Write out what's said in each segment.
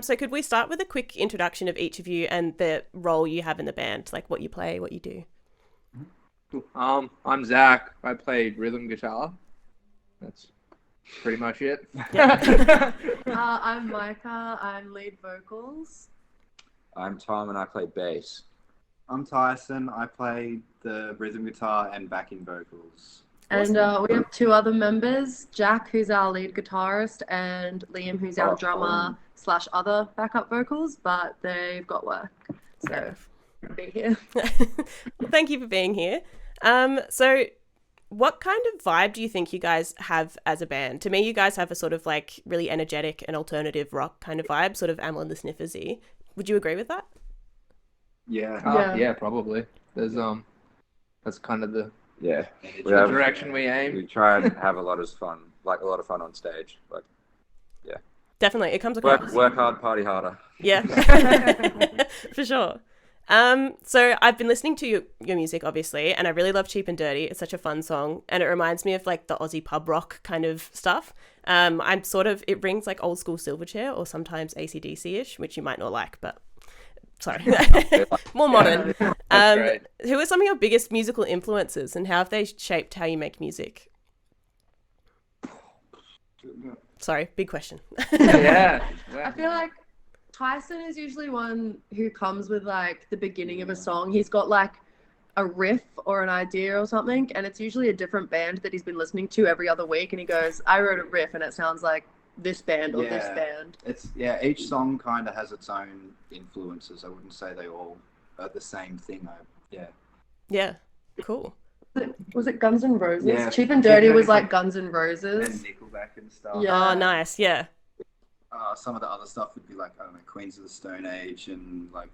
So could we start with a quick introduction of each of you and the role you have in the band, like what you play, what you do? I'm Zach. I play rhythm guitar. That's pretty much it. Yeah. I'm Micah. I'm lead vocals. I'm Tom and I play bass. I'm Tyson. I play the rhythm guitar and backing vocals. And we have two other members, Jack, who's our lead guitarist, and Liam, who's our drummer / other backup vocals, but they've got work, so be here. Thank you for being here. So what kind of vibe do you think you guys have as a band? To me, you guys have a sort of like really energetic and alternative rock kind of vibe, sort of Amyl and the Sniffers-y. Would you agree with that? Yeah. Yeah, probably. There's that's kind of the direction we aim. We try and have a lot of fun on stage. Like, Definitely, it comes across. work hard, party harder. Yeah, for sure. So I've been listening to your music, obviously, and I really love Cheap and Dirty. It's such a fun song, and it reminds me of like the Aussie pub rock kind of stuff. It rings like old school Silverchair or sometimes AC/DC-ish, which you might not like, but sorry, more modern. Who are some of your biggest musical influences, and how have they shaped how you make music? Sorry, big question. Yeah. I feel like Tyson is usually one who comes with like the beginning of a song. He's got like a riff or an idea or something, and it's usually a different band that he's been listening to every other week, and he goes, I wrote a riff and it sounds like this band or this band. Each song kind of has its own influences. I wouldn't say they all are the same thing. Yeah, cool. Was it Guns N' Roses? Yeah. Cheap and Dirty was like Guns N' Roses. And Nickelback and stuff. Yeah. Oh, nice. Yeah. Some of the other stuff would be like, I don't know, Queens of the Stone Age and like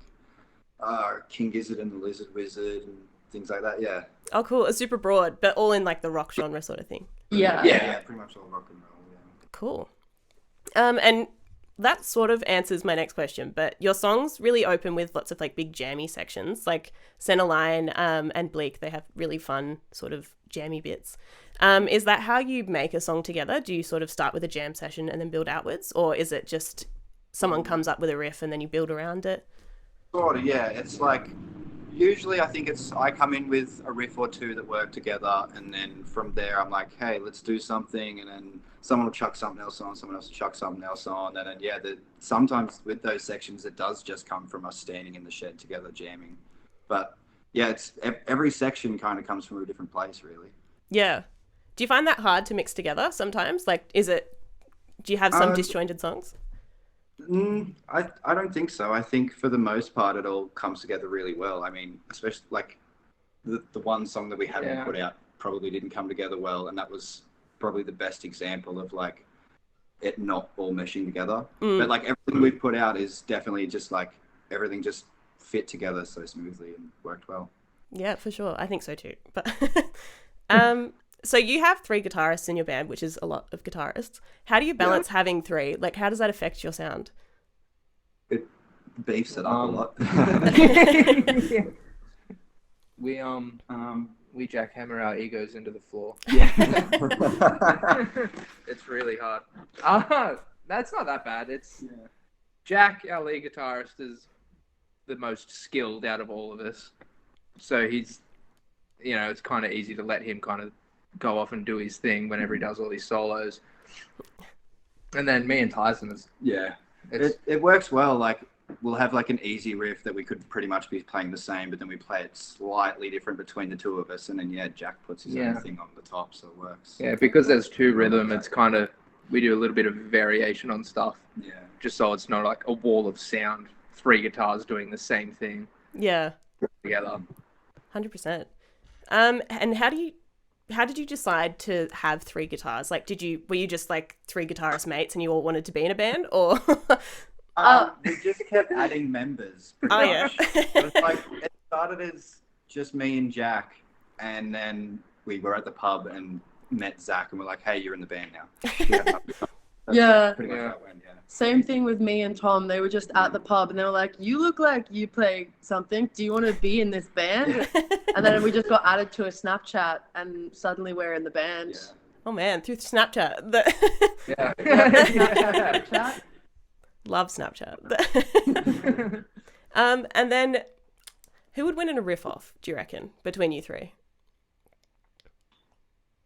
King Gizzard and the Lizard Wizard and things like that. Yeah. Oh, cool. It's super broad, but all in like the rock genre sort of thing. Yeah. Yeah, pretty much all rock and roll. Yeah. Cool. And that sort of answers my next question, but your songs really open with lots of like big jammy sections, like Centerline and Bleak. They have really fun sort of jammy bits. Is that how you make a song together? Do you sort of start with a jam session and then build outwards, or is it just someone comes up with a riff and then you build around it? Sort of, yeah. It's like, usually I think I come in with a riff or two that work together, and then from there I'm like, hey, let's do something, and then someone will chuck something else on, someone else will chuck something else on, and then sometimes with those sections it does just come from us standing in the shed together jamming. But yeah, it's every section kind of comes from a different place, really. Yeah. Do you find that hard to mix together sometimes? Like, do you have some disjointed songs? I don't think so. I think for the most part it all comes together really well. I mean, especially like the one song that we haven't put out probably didn't come together well, and that was probably the best example of like it not all meshing together. But like everything we've put out is definitely just like everything just fit together so smoothly and worked well. Yeah, for sure. I think so too. But so you have 3 guitarists in your band, which is a lot of guitarists. How do you balance having 3? Like, how does that affect your sound? It beefs it up a lot. We jackhammer our egos into the floor. Yeah. It's really hard. That's not that bad. Jack, our lead guitarist, is the most skilled out of all of us. So he's, it's kind of easy to let him kind of go off and do his thing whenever he does all these solos. And then me and Tyson it works well. Like we'll have like an easy riff that we could pretty much be playing the same, but then we play it slightly different between the two of us, and then Jack puts his own thing on the top, so it works. Yeah, because there's 2 rhythm, it's kind of, we do a little bit of variation on stuff. Yeah. Just so it's not like a wall of sound, 3 guitars doing the same thing. Yeah. Together. 100%. And how did you decide to have 3 guitars? Like, were you just like 3 guitarist mates and you all wanted to be in a band, or? We just kept adding members. Much. It was like, it started as just me and Jack, and then we were at the pub and met Zach, and we're like, hey, you're in the band now. Yeah. Pretty much how it went, Same thing with me and Tom. They were just at the pub and they were like, you look like you play something. Do you want to be in this band? And then we just got added to a Snapchat and suddenly we're in the band. Oh man, through Snapchat. Snapchat. Love Snapchat. And then who would win in a riff off, do you reckon, between you three?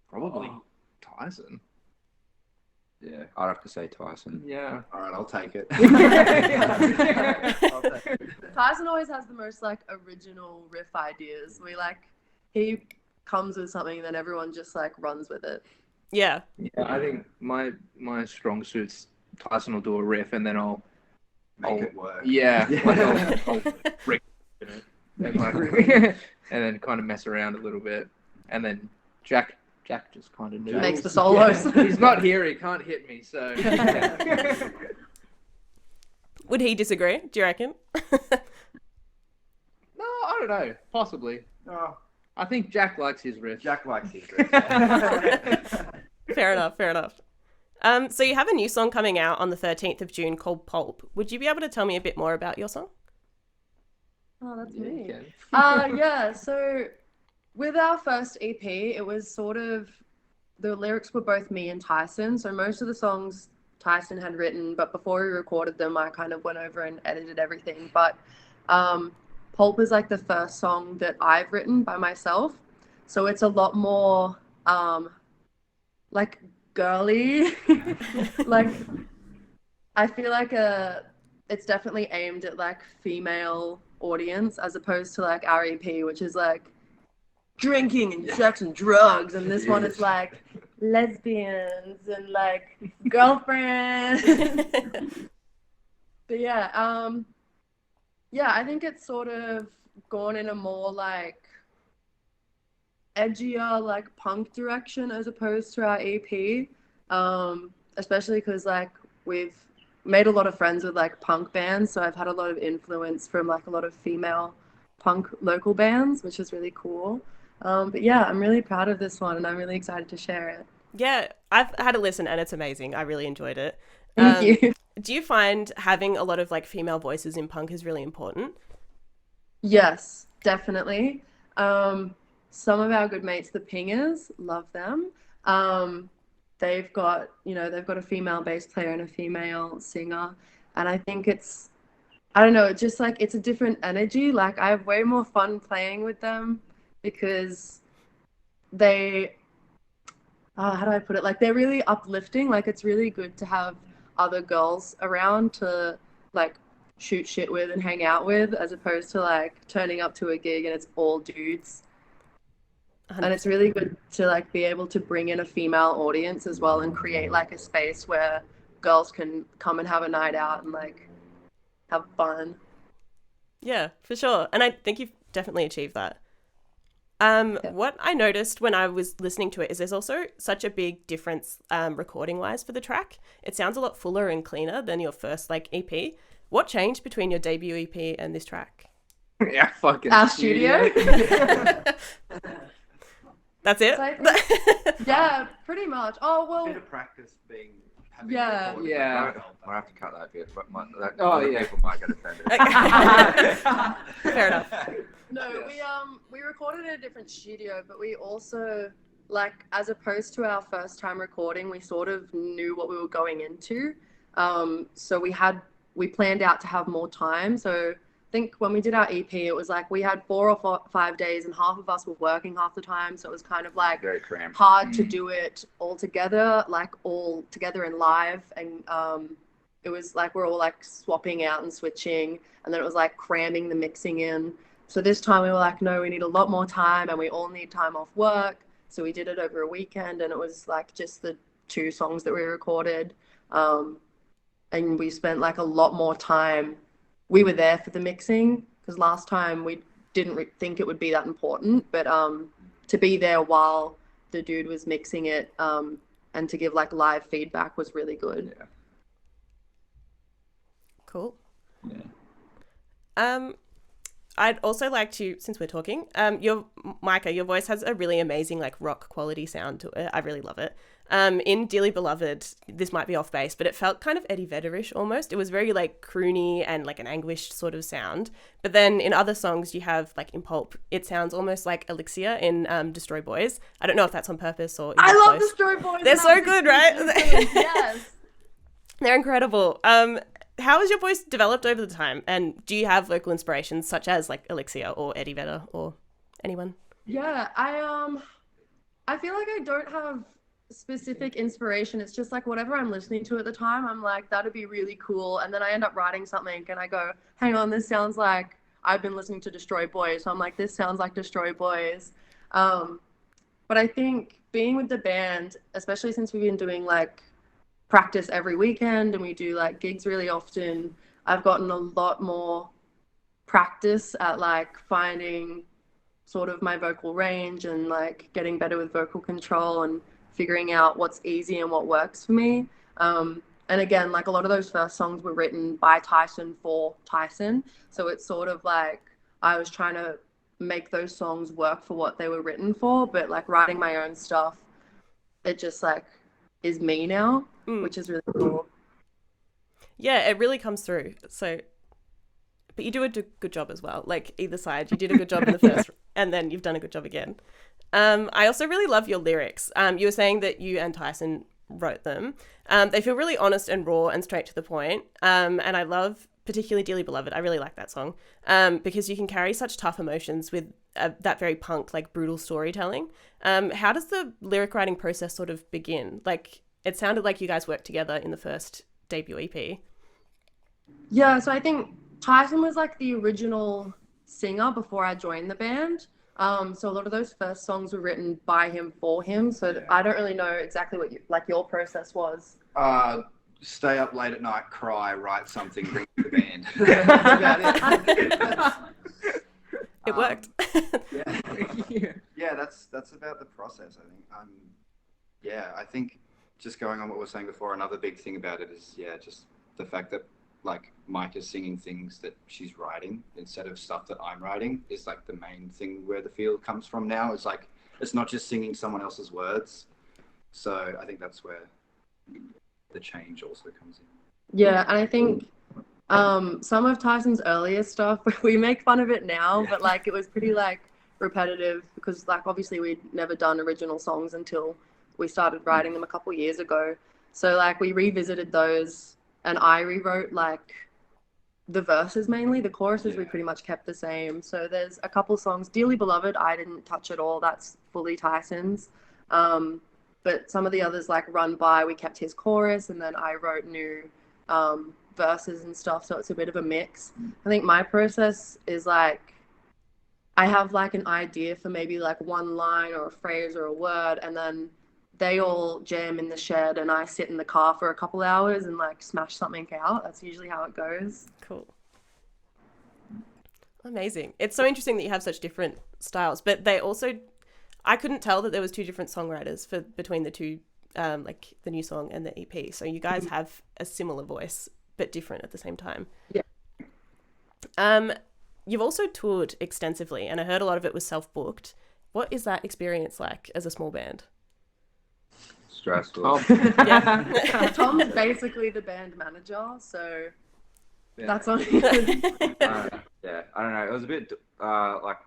Probably Tyson. Yeah, I'd have to say Tyson. Yeah. All right, I'll take it. Tyson always has the most like original riff ideas. He comes with something and then everyone just like runs with it. Yeah. Yeah, I think my strong suit's Tyson will do a riff and then I'll Make it work. Yeah. Yeah. Like I'll brick it and, like, and then kind of mess around a little bit. And then Jack just kind of knew. Makes the solos. He's not here, he can't hit me, so. Would he disagree, do you reckon? No, I don't know. Possibly. Oh, I think Jack likes his riff. Jack likes his riff. Fair enough. So you have a new song coming out on the 13th of June called Pulp. Would you be able to tell me a bit more about your song? Oh, that's Yeah, you me. can. Yeah, so with our first EP, it was sort of, the lyrics were both me and Tyson. So most of the songs Tyson had written, but before we recorded them, I kind of went over and edited everything. But Pulp is like the first song that I've written by myself. So it's a lot more like girly. Like, I feel like it's definitely aimed at like female audience as opposed to like our EP, which is like drinking and sex and drugs, and this one is like lesbians and like girlfriends. But yeah, I think it's sort of gone in a more like edgier like punk direction as opposed to our EP, especially because like we've made a lot of friends with like punk bands, so I've had a lot of influence from like a lot of female punk local bands, which is really cool. But yeah, I'm really proud of this one and I'm really excited to share it. Yeah, I've had a listen and it's amazing. I really enjoyed it. Thank you. Do you find having a lot of like female voices in punk is really important? Yes, definitely. Some of our good mates, the Pingers, love them. They've got a female bass player and a female singer. And I think it's just like, it's a different energy. Like I have way more fun playing with them because they, how do I put it? Like they're really uplifting. Like it's really good to have other girls around to like shoot shit with and hang out with, as opposed to like turning up to a gig and it's all dudes. 100%. And it's really good to like be able to bring in a female audience as well and create like a space where girls can come and have a night out and like have fun. Yeah, for sure. And I think you've definitely achieved that. What I noticed when I was listening to it is there's also such a big difference recording wise for the track. It sounds a lot fuller and cleaner than your first like EP. What changed between your debut EP and this track? Yeah, fucking Our studio. That's it? So yeah, pretty much. Oh, A well, bit of practice having Yeah. recorded Yeah. would help. I'll have to cut that bit, but Oh, other yeah. people might get offended. Fair enough. no, we recorded in a different studio, but we also, like, as opposed to our first time recording, we sort of knew what we were going into. So we planned out to have more time. So I think when we did our EP, it was like we had 4 or 5 days and half of us were working half the time. So it was kind of like Very cramped. hard to do it all together, like all together in live. And it was like we're all like swapping out and switching, and then it was like cramming the mixing in. So this time we were like, no, we need a lot more time and we all need time off work. So we did it over a weekend, and it was like just the 2 songs that we recorded. And we spent like a lot more time. We were there for the mixing because last time we didn't think it would be that important, but to be there while the dude was mixing it and to give like live feedback was really good. Yeah. Cool. Yeah. I'd also like to, since we're talking, Micah, your voice has a really amazing like rock quality sound to it. I really love it. In Dearly Beloved, this might be off base, but it felt kind of Eddie Vedder-ish almost. It was very like croony and like an anguished sort of sound. But then in other songs you have like in Pulp, it sounds almost like Elixir in Destroy Boys. I don't know if that's on purpose or. I love close. Destroy Boys. They're so good, right? Yes. They're incredible. how has your voice developed over the time? And do you have vocal inspirations such as like Elixir or Eddie Vedder or anyone? Yeah, I feel like I don't have specific inspiration. It's just like whatever I'm listening to at the time, I'm like, that'd be really cool. And then I end up writing something and I go, hang on, this sounds like I've been listening to Destroy Boys. So I'm like, this sounds like Destroy Boys. But I think being with the band, especially since we've been doing like practice every weekend and we do like gigs really often, I've gotten a lot more practice at like finding sort of my vocal range and like getting better with vocal control and figuring out what's easy and what works for me. And again, like a lot of those first songs were written by Tyson for Tyson. So it's sort of like I was trying to make those songs work for what they were written for, but like writing my own stuff, it just like is me now, which is really cool. Yeah, it really comes through. So, but you do a good job as well. Like either side, you did a good job in the first and then you've done a good job again. I also really love your lyrics. You were saying that you and Tyson wrote them. They feel really honest and raw and straight to the point. And I love particularly Dearly Beloved. I really like that song because you can carry such tough emotions with that very punk, like brutal storytelling. How does the lyric writing process sort of begin? Like it sounded like you guys worked together in the first debut EP. Yeah, so I think Tyson was like the original singer before I joined the band. So a lot of those first songs were written by him for him. So I don't really know exactly what your process was. Stay up late at night, cry, write something, bring the band. That's about it. It worked. Yeah, that's about the process, I think. I think just going on what we were saying before, another big thing about it is, just the fact that like Mike is singing things that she's writing instead of stuff that I'm writing is like the main thing where the feel comes from now. It's like, it's not just singing someone else's words. So I think that's where the change also comes in. Yeah, and I think some of Tyson's earlier stuff, we make fun of it now, but like it was pretty like repetitive because like obviously we'd never done original songs until we started writing them a couple years ago. So like we revisited those and I rewrote like the verses mainly. The choruses we pretty much kept the same. So there's a couple songs. Dearly Beloved, I didn't touch at all. That's fully Tyson's. But some of the others like Run By, we kept his chorus and then I wrote new verses and stuff. So it's a bit of a mix. I think my process is like I have like an idea for maybe like one line or a phrase or a word and then they all jam in the shed and I sit in the car for a couple hours and like smash something out. That's usually how it goes. Cool. Amazing. It's so interesting that you have such different styles, but they also, I couldn't tell that there was two different songwriters between the two, like the new song and the EP. So you guys have a similar voice, but different at the same time. Yeah. You've also toured extensively and I heard a lot of it was self-booked. What is that experience like as a small band? Stressful. Tom's basically the band manager, so that's on him. I don't know. It was a bit like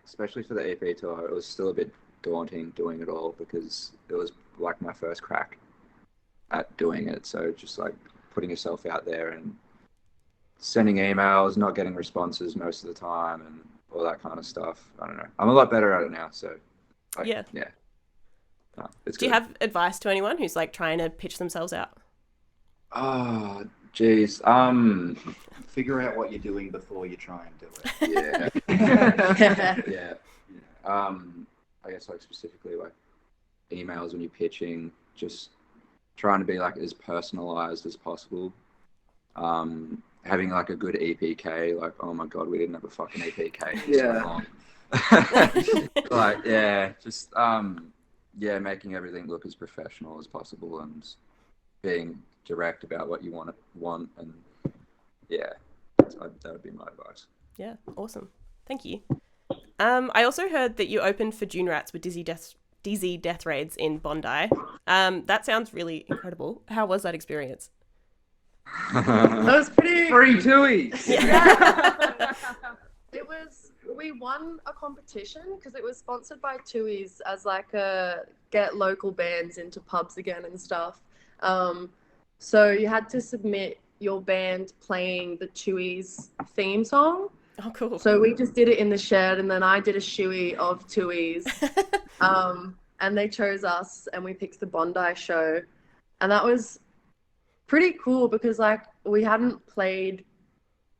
especially for the EP tour, it was still a bit daunting doing it all because it was like my first crack at doing it. So just like putting yourself out there and sending emails, not getting responses most of the time, and all that kind of stuff. I don't know. I'm a lot better at it now, so yeah. No, it's Do you have advice to anyone who's like trying to pitch themselves out? Oh, geez. Figure out what you're doing before you try and do it. Yeah. I guess like specifically like emails when you're pitching, just trying to be like as personalized as possible. Having like a good EPK, like, oh my God, we didn't have a fucking EPK. Making everything look as professional as possible and being direct about what you want, and that would be my advice. Yeah, awesome. Thank you. I also heard that you opened for June Rats with Dizzy Death Raids in Bondi. That sounds really incredible. How was that experience? That was pretty Free Tuies. Yeah. We won a competition because it was sponsored by Tuies as like a get local bands into pubs again and stuff. So you had to submit your band playing the Chewies theme song. Oh, cool. So we just did it in the shed, and then I did a shoey of Tui's. And they chose us, and we picked the Bondi show. And that was pretty cool because, like, we hadn't played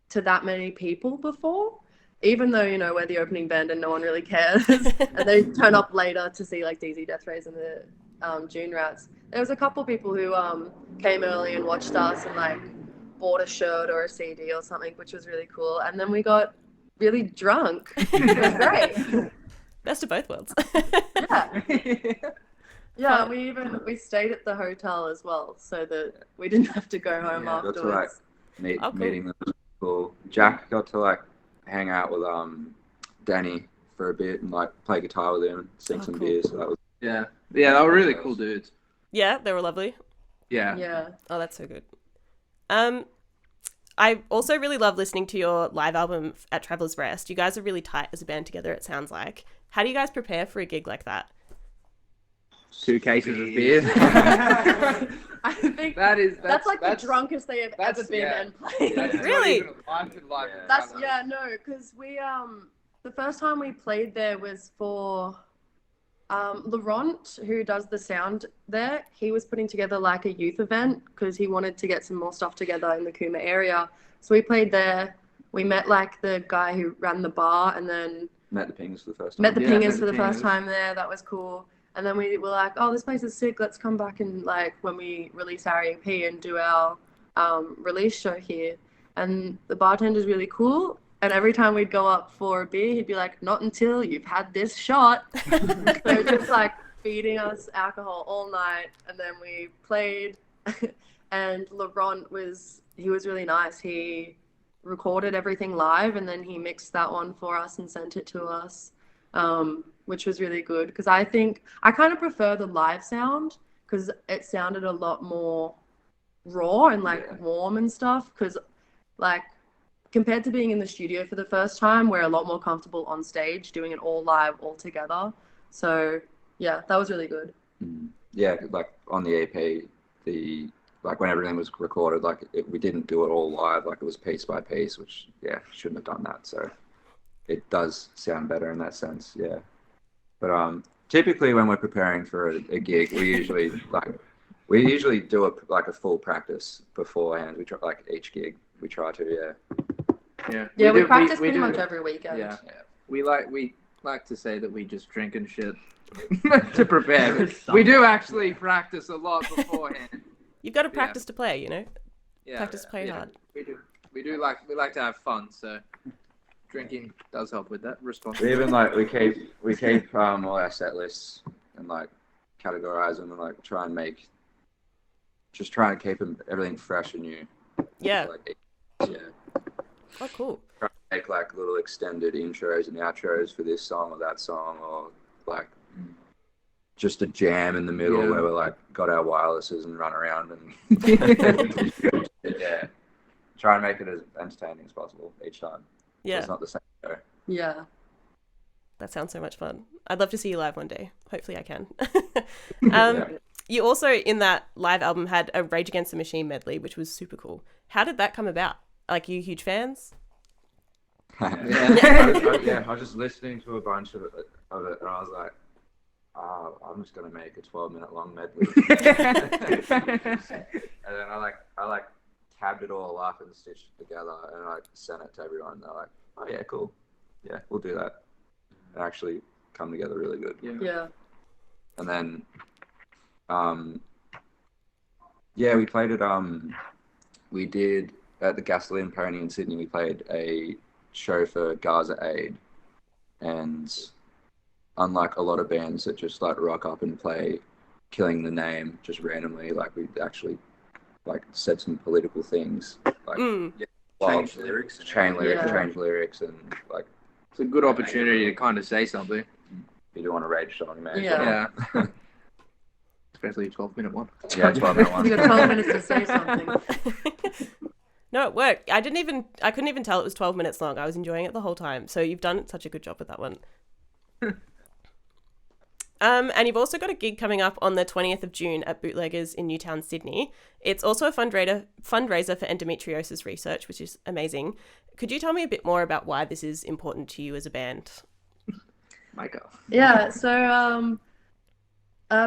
to that many people before, even though, you know, we're the opening band and no one really cares. And they turn up later to see, like, DZ Death Rays and the June Rats. There was a couple people who came early and watched us and, like, bought a shirt or a CD or something, which was really cool. And then we got really drunk. It was great. Best of both worlds. Yeah. Yeah, we stayed at the hotel as well, so that we didn't have to go home afterwards. Got to like cool. meeting them was cool. Jack got to like hang out with Danny for a bit and like play guitar with him, sing some cool. beers. So that was they were really cool dudes. Yeah, they were lovely. Yeah. Oh, that's so good. I also really love listening to your live album at Traveller's Rest. You guys are really tight as a band together, it sounds like. How do you guys prepare for a gig like that? 2 cases of beer. I think that's like the drunkest they have ever been and played. Really? Because we the first time we played there was for Laurent, who does the sound there. He was putting together like a youth event because he wanted to get some more stuff together in the Cooma area. So we played there. We met like the guy who ran the bar, and then met the Pingers for the first time. Met the Pingers for the first time there. That was cool. And then we were like, oh, this place is sick. Let's come back and like when we release our EP and do our release show here. And the bartender's really cool. And every time we'd go up for a beer, he'd be like, not until you've had this shot. So just like feeding us alcohol all night. And then we played. And Laurent was really nice. He recorded everything live and then he mixed that one for us and sent it to us, which was really good. Because I think I kind of prefer the live sound because it sounded a lot more raw and like warm and stuff. Because like, compared to being in the studio for the first time, we're a lot more comfortable on stage doing it all live, all together. So yeah, that was really good. Yeah, like on the EP, like when everything was recorded, like we didn't do it all live, like it was piece by piece, which shouldn't have done that. So it does sound better in that sense, yeah. But typically when we're preparing for a gig, we usually do a full practice beforehand. We try like each gig. We try to, we practice pretty much every weekend. Yeah. We like to say that we just drink and shit to prepare. We do actually practice a lot beforehand. You've got to practice to play, you know. Yeah, practice to play hard. We like to have fun, so drinking does help with that response. We even like we keep all our set lists and like categorize them and like try and keep everything fresh and new. Yeah. Yeah. Oh, cool. Try to make like little extended intros and outros for this song or that song, or like just a jam in the middle where we like got our wirelesses and run around and try and make it as entertaining as possible each time. Yeah. So it's not the same show. Yeah. That sounds so much fun. I'd love to see you live one day. Hopefully I can. You also, in that live album, had a Rage Against the Machine medley, which was super cool. How did that come about? Like, you huge fans? I was just listening to a bunch of it and I was like, I'm just gonna make a 12-minute long medley. And then I tabbed it all up and stitched it together and I sent it to everyone. And they're like, oh yeah, cool. Yeah, we'll do that. It actually come together really good. Yeah. And then we played it. We did at the Gasoline Pony in Sydney. We played a show for Gaza Aid, and unlike a lot of bands that just like rock up and play Killing the Name just randomly, like we actually like said some political things, like change lyrics, change lyrics, and like it's a good opportunity to kind of say something. You do want a rage song, man. Yeah. Especially a 12-minute one. Yeah, 12-minute one. You got 12 minutes to say something. No, it worked. I couldn't even tell it was 12 minutes long. I was enjoying it the whole time. So you've done such a good job with that one. And you've also got a gig coming up on the 20th of June at Bootleggers in Newtown, Sydney. It's also a fundraiser for endometriosis research, which is amazing. Could you tell me a bit more about why this is important to you as a band? Michael. Yeah, so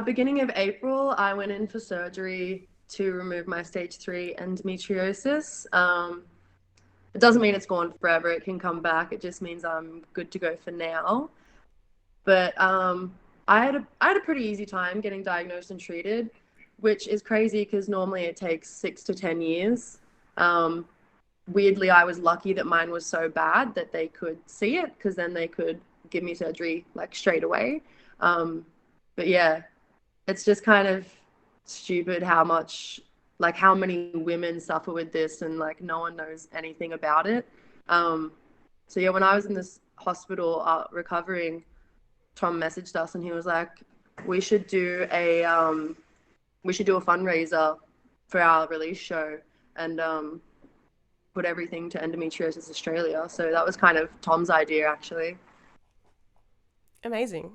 beginning of April, I went in for surgery to remove my stage 3 endometriosis. It doesn't mean it's gone forever. It can come back. It just means I'm good to go for now. But I had a pretty easy time getting diagnosed and treated, which is crazy because normally it takes 6 to 10 years. Weirdly, I was lucky that mine was so bad that they could see it, because then they could give me surgery like straight away. But yeah, it's just kind of stupid how many women suffer with this, and like no one knows anything about it. So yeah, when I was in this hospital recovering, Tom messaged us and he was like, we should do a fundraiser for our release show and put everything to Endometriosis Australia. So that was kind of Tom's idea, actually. Amazing.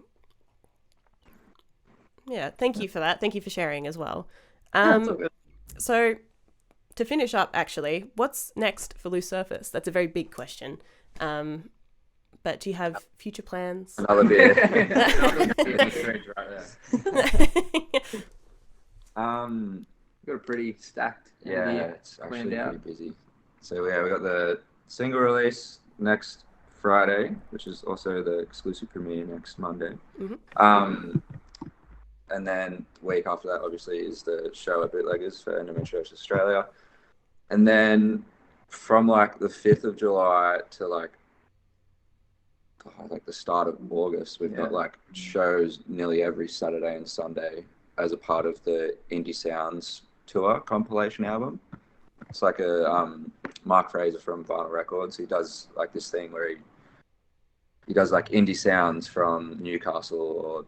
Yeah, thank you for that. Thank you for sharing as well. That's all good. So to finish up, actually, what's next for Loose Surface? That's a very big question. But do you have future plans? Another beer. Got a pretty stacked. Yeah, year it's actually planned out. pretty busy. So yeah, we got the single release next Friday, which is also the exclusive premiere next Monday. Mm-hmm. And then the week after that, obviously, is the show at Bootleggers for Endometriosis Australia. And then from like the 5th of July to like the start of August, we've got like shows nearly every Saturday and Sunday as a part of the Indie Sounds tour compilation album. It's like a Mark Fraser from Vinyl Records. He does like this thing where he does like indie sounds from Newcastle or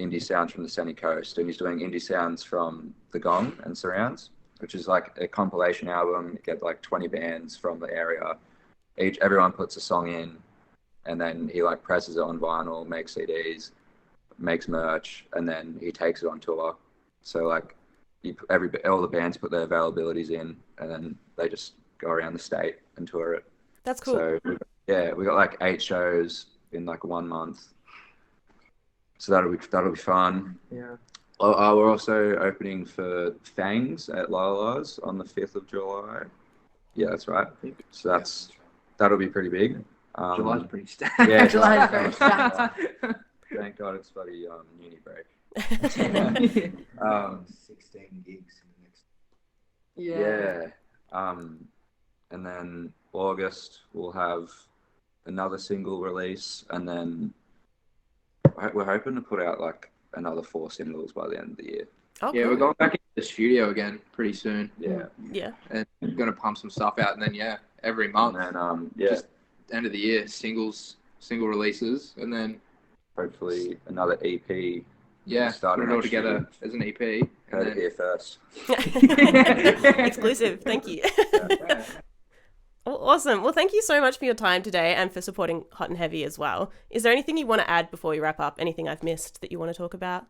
indie sounds from the Sunny Coast, and he's doing indie sounds from the Gong and surrounds, which is like a compilation album. You get like 20 bands from the area. Everyone puts a song in, and then he like presses it on vinyl, makes CDs, makes merch, and then he takes it on tour. So like all the bands put their availabilities in, and then they just go around the state and tour it. That's cool. So we got like 8 shows in like 1 month. So that'll be fun. Yeah. We're also opening for Fangs at Lala's on the 5th of July. Yeah, that's right. So that'll be pretty big. July's pretty stacked. Yeah, July's very stacked. Thank God it's bloody uni break. 16 gigs in the next. Yeah. And then August we'll have another single release, and then we're hoping to put out like another 4 singles by the end of the year. Oh, Yeah, cool. we're going back into the studio again pretty soon, Yeah. Yeah. and we're gonna pump some stuff out, and then every month, And then just end of the year, single releases, and then hopefully another EP. put it all together as an EP. Heard it here first. Exclusive. Thank you. Well, awesome. Well, thank you so much for your time today and for supporting Hot and Heavy as well. Is there anything you want to add before we wrap up? Anything I've missed that you want to talk about?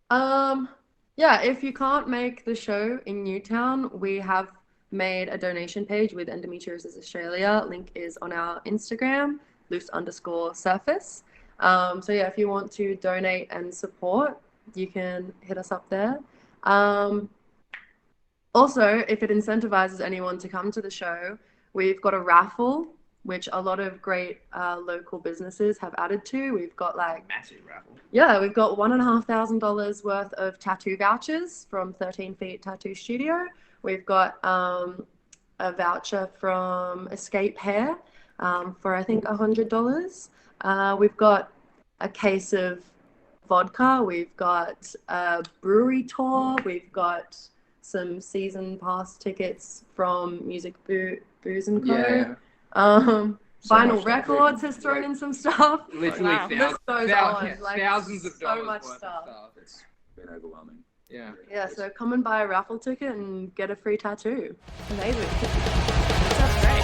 Yeah, if you can't make the show in Newtown, we have made a donation page with Endometriosis Australia. Link is on our Instagram, loose_surface. So yeah, if you want to donate and support, you can hit us up there. Also, if it incentivizes anyone to come to the show, we've got a raffle, which a lot of great local businesses have added to. We've got like Massive raffle. Yeah, we've got $1,500 worth of tattoo vouchers from 13 Feet Tattoo Studio. We've got a voucher from Escape Hair for I think $100. We've got a case of vodka. We've got a brewery tour. We've got some season pass tickets from Music Booze and Co. Yeah. Vinyl Records has thrown in some stuff. Literally Wow. This goes on, like, thousands of so dollars much worth stuff. of stuff. It's been overwhelming. Yeah. Yeah, so come and buy a raffle ticket and get a free tattoo. Amazing. Sounds great.